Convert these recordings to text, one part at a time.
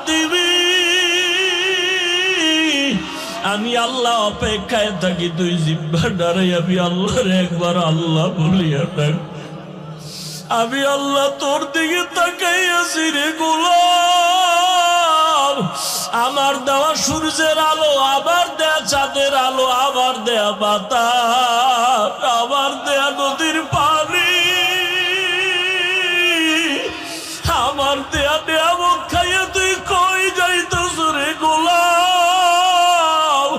দিবি। আমি আল্লাহ অপেক্ষায় থাকি, তুই জিহ্বা ডারে আমি আল্লাহর একবার আল্লাহ বলিয়া ডাক। আমি আল্লাহ তোর দিকে তাকাইয়াছি রে গোলাম। আমার দেওয়া সূর্যের আলো, আবার দেয়া চাঁদের আলো, আবার দেয়া বাতাস, আবার দেয়া নদীর পানি, আমার দেয়া নিয়ামত খাইয়া তুই কই যাইতেছ রে গোলাম?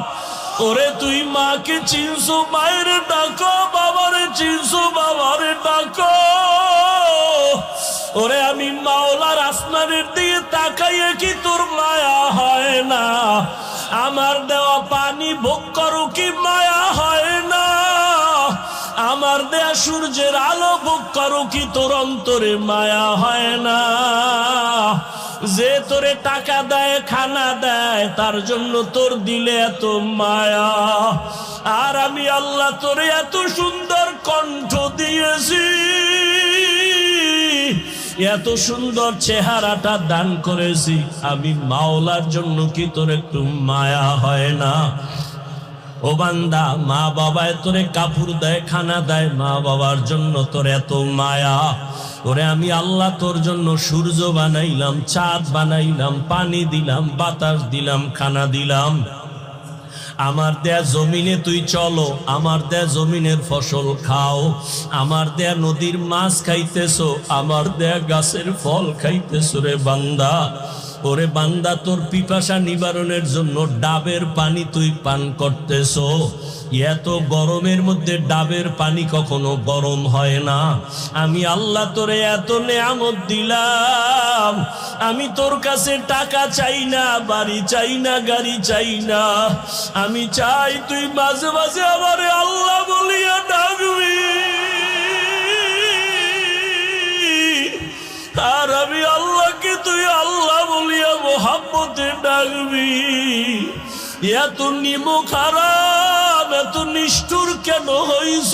ওরে তুই মাকে চিনছো, মায়ের ডাকো, বাবারে চিনছো, বাবারে ডাকো। ওরে আমি মাওলার আসমানের দিকে তাকাইয়ে কি তোর মায়া হয় না? আমার দেওয়া পানি ভোগ করো কি মায়া হয় না? আমার দেয়া সূর্যের আলো ভোগ করো কি তোর অন্তরে মায়া হয় না? যে তোরে টাকা দেয়, খানা দেয়, তার জন্য তোর দিলে এত মায়া। আর আমি আল্লাহ তোরে এত সুন্দর কণ্ঠ দিয়েছি, এত সুন্দর চেহারাটা দান করেছি, আমি মাওলার জন্য কি তোর একটু মায়া হয় না? ও বান্দা, মা বাবায় তোরে কাপড় দেয়, খানা দেয়, মা বাবার জন্য তোর এত মায়া। ওরে আমি আল্লাহ তোর জন্য সূর্য বানাইলাম, চাঁদ বানাইলাম, পানি দিলাম, বাতাস দিলাম, খানা দিলাম। আমার দেয়া জমিনে তুই চলো, আমার দেয়া জমিনের ফসল খাও, আমার দেয়া নদীর মাছ খাইতেছো, আমার দেয়া গাছের ফল খাইতেছো রে বান্দা। ওরে বান্দা, তোর পিপাসা নিবারণের জন্য ডাবের পানি তুই পান করতেছো। এত গরমের মধ্যে ডাবের পানি কখনো গরম হয় না। আমি আল্লাহ তোরে এত নেয়ামত দিলাম, আমি তোর কাছে টাকা চাই না, বাড়ি চাই না, গাড়ি চাই না। আমি চাই তুই মাঝে মাঝে আমারে আল্লাহ বলিয়া ডাকবি। আর আমি আল্লাহকে তুই আল্লাহ বলিয়া মোহাম্মতে ডাকবি। এত নিমক হারাম, এত নিষ্ঠুর কেন হইছ?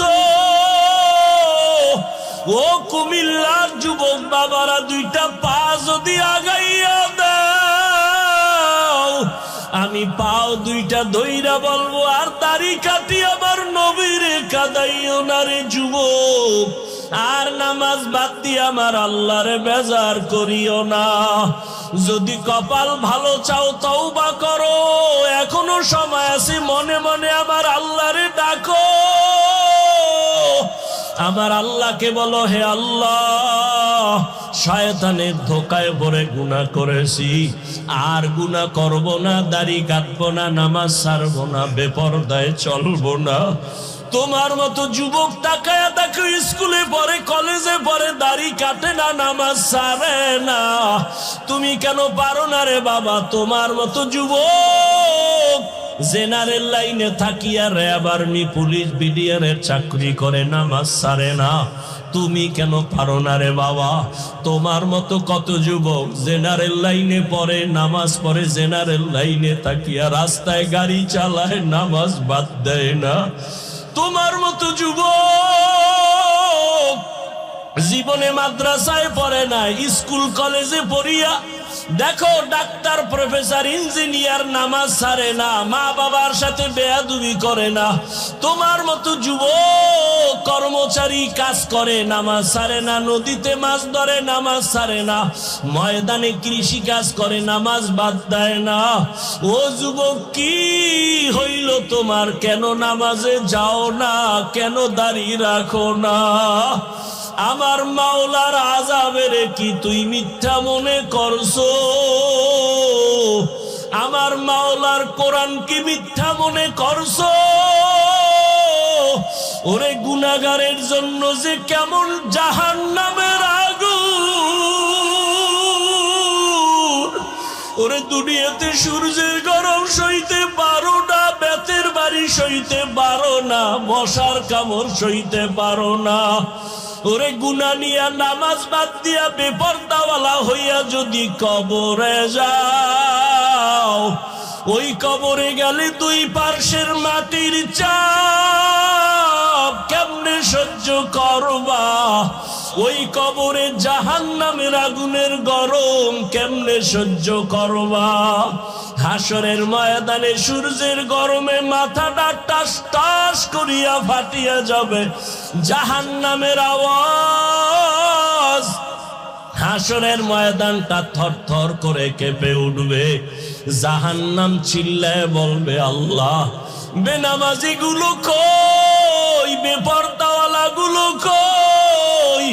ও কুমিল্লার যুবক বাবারা, দুইটা পা যদি আগাইয়া দাও, আমি পাও দুইটা ধইরা বলবো, আর দাড়ি কাটি আমার নবীরে কাদাইও না রে যুবক। আর নামাজ বাদ দিয়ে আমার আল্লাহরে বেজার করিও না। যদি কপাল ভালো চাও তওবা করো, এখনো সময় আছে, মনে মনে আমার আল্লাহরে ডাকো। আমার আল্লাহকে বলো, হে আল্লাহ, শয়তানের ধোকায় পড়ে গুনাহ করেছি, আর গুনাহ করব না, দাড়ি কাটবো না, নামাজ ছাড়বো না, বেপরদায় চলবো না। তোমার মতো যুবক তাকায়া দেখো, স্কুলে পড়ে, কলেজে পড়ে, দাড়ি কাটে না, নামাজ ছাড়ে না। তুমি কেন পারো না রে বাবা? তোমার মতো যুবক জেনারেল লাইনে থাকিয়া র্যাব, আর্মি, পুলিশ, বিডিআরের চাকরি করে, নামাজ ছাড়ে না। তুমি কেন পারো না রে বাবা? তোমার মতো কত যুবক জেনারেল লাইনে পড়ে, নামাজ পড়ে, জেনারেল লাইনে তাকিয়া রাস্তায় গাড়ি চালায়, নামাজ বাদ দেয় না। তোমার মতো যুবক জীবনে মাদ্রাসায় পড়ে না, স্কুল কলেজে পড়িয়া দেখো ডাক্তার, প্রফেসর, ইঞ্জিনিয়ার, নামাজ ছাড়ে না, মা বাবার সাথে বেয়াদবি করে না। তোমার মতো যুবক কর্মচারী কাজ করে, নামাজ ছাড়ে না, নদীতে মাছ ধরে, নামাজ ছাড়ে না, ময়দানে কৃষি কাজ করে, নামাজ বাদ দেয় না। ও যুবক, কি হইল তোমার? কেন নামাজে যাও না? কেন দাঁড়িয়ে রাখো না? আমার মাওলার আযাবের কি তুই মিথ্যা মনে করছো? আমার মাওলার কোরআন কি মিথ্যা মনে করছো? ওরে গুনাহগারের জন্য যে কেমন জাহান্নামের আগুন! ওরে দুনিয়াতে সূর্যের গরম সইতে পারো না, বেতের বাড়ি সইতে পারো না, মশার কামড় সইতে পারো না। ওরে গুনাহ নিয়া নামাজ বাদ দিয়া বেপরদাওয়ালা হইয়া যদি কবরে যাও, ওই কবরে গেলে দুই পার্শ্বের মাটির চাপ কেমনে সহ্য করবা? ওই কবরে জাহান্নামের আগুনের গরম কেমনে সহ্য করবা? হাসরের ময়দানে সূর্যের গরমে মাথাটা টাস টাস করিয়া ফাটিয়া যাবে, জাহান্নামের আওয়াজ, হাসরের ময়দানটা থরথর করে কেঁপে উঠবে। জাহান্নাম চিল্লায় বলবে, আল্লাহ, বেনামাজি গুলো কই, বেপরদাওয়ালা গুলো কই,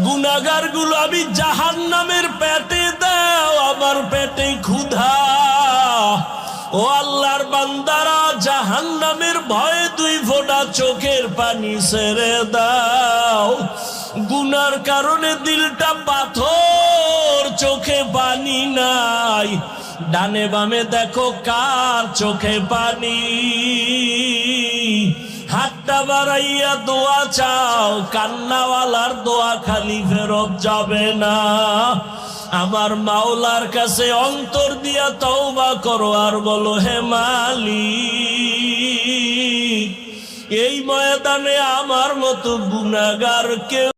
গুনাহগার গুলো আমি জাহান্নামের পেটে দাও, আমার পেটে ক্ষুধা। ও আল্লাহর বান্দারা, জাহান্নামের ভয়ে 2 ফোঁটা চোখের পানি ছেড়ে দাও। গুনার কারণে দিলটা পাথর, চোখে পানি নাই। ডানে বামে দেখো কার চোখে পানি। হাতটা বাড়াইয়া দোয়া চাও, কান্নাওয়ালার দোয়া খালি ফেরত যাবে না। আমার মাওলার কাছে অন্তর দিয়া তওবা করো আর বলো, হে মালিক, এই ময়দানে আমার মতো গুনাহগার কেউ